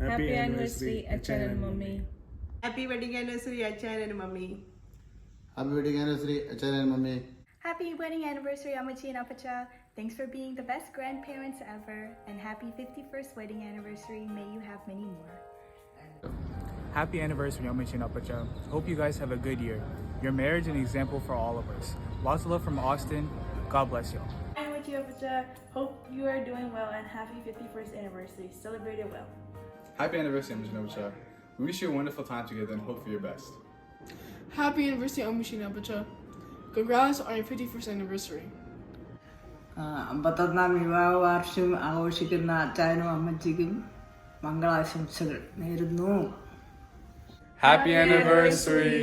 Happy anniversary, Achan and Mummy. Happy wedding anniversary, Achan and Mummy. Happy wedding anniversary, Achan and Mummy. Happy wedding anniversary, Amachi and Apacha. Thanks for being the best grandparents ever. And happy 51st wedding anniversary. May you have many more. Happy anniversary, Amachi and Apacha. Hope you guys have a good year. Your marriage is an example for all of us. Lots of love from Austin. God bless y'all. Amachi and Apacha. Hope you are doing well and happy 51st anniversary. Celebrate it well. Happy anniversary, Amachi and Apacha. We wish you a wonderful time together and hope for your best. Happy anniversary, Amachi and Apacha. Congrats on your 51st anniversary. 54ാം വിവാഹ വാർഷികം ആഘോഷിക്കുന്ന അച്ചായനും അമ്മച്ചിക്കും മംഗളാശംസകൾ നേരുന്നു. Happy anniversary!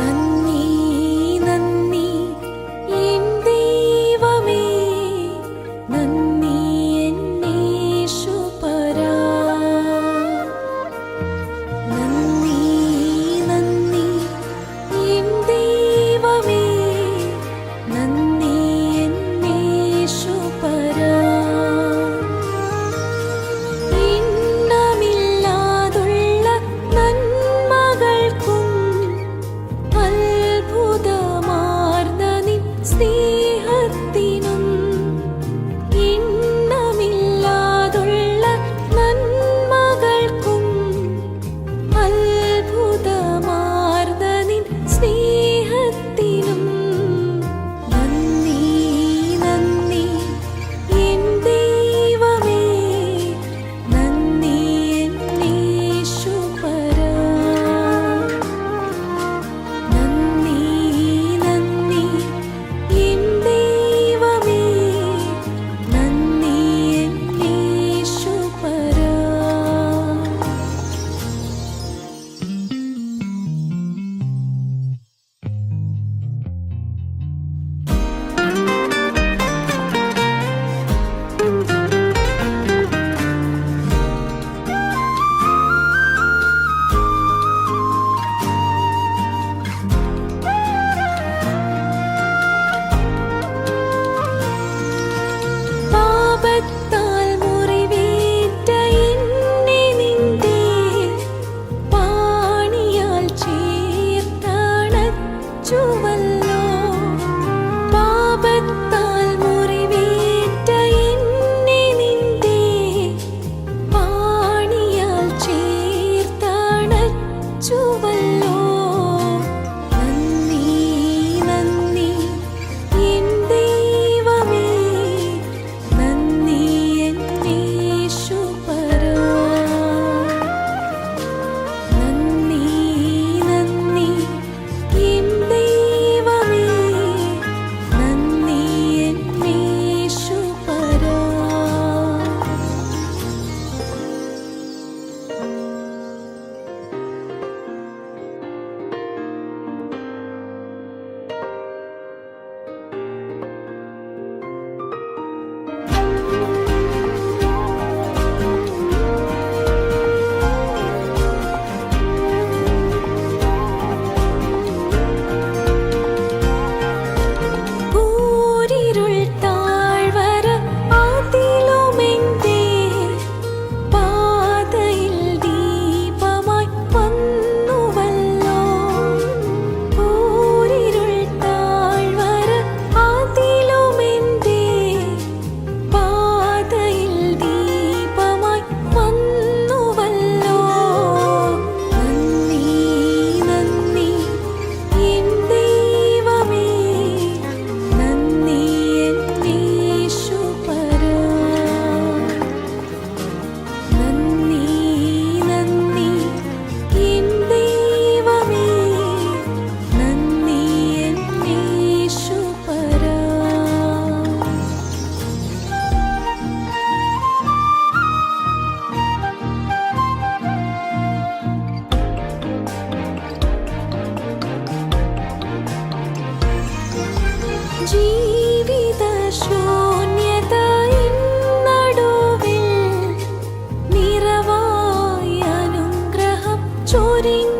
നന്ദി നന്ദി N ദൈവമേ നന്ദി എന്നേശുപരാ നന്ദി നന്ദി എൻ ദൈവമേ നന്ദി എന്നേശുപരാ എണ്ണമില്ലാതുള്ള നന്മകൾക്കും അത്ഭുതമാർന്ന നിൻ സ്നേഹത്തിനും എണ്ണമില്ലാതുള്ള നന്മകൾക്കും അത്ഭുതമാർന്ന നിൻ സ്നേഹത്തിനും നന്ദി നന്ദി എൻ ദൈവമേ നന്ദി എന്നേശുപരാ നന്ദി നന്ദി എൻ ദൈവമേ നന്ദി എന്നേശുപരാ പാപത്താൽ മുറിവേറ്റ എന്നെ നിന്റെ പാണിയാൽ ചേർത്തണച്ചുവല്ലോ പാപത്താൽ മുറിവേറ്റ എന്നെ നിന്റെ പാണിയാൽ ചേർത്തണച്ചുവല്ലോ നന്ദി നന്ദി എൻ ദൈവമേ നന്ദി എന്നേശുപരാ നന്ദി നന്ദി എൻ ദൈവമേ നന്ദി എന്നേശുപരാ കൂരിരുൾ താഴ്വര അതിലുമെന്റെ പാതയിൽ ദീപമായി വന്നുവല്ലോ കൂരിരുൾ താഴ്വര അതിലുമെന്റെ പാതയിൽ ദീപമായി വന്നുവല്ലോ നന്ദി നന്ദി എൻ ദൈവമേ നന്ദി എന്നേശുപരാ നന്ദി നന്ദി എൻ ദൈവമേ നന്ദി എന്നേശുപരാ ജീവിത ശൂന്യതയിൻ നടുവിൽ നിറവായി അനുഗ്രഹം ചൊരിഞ്ഞു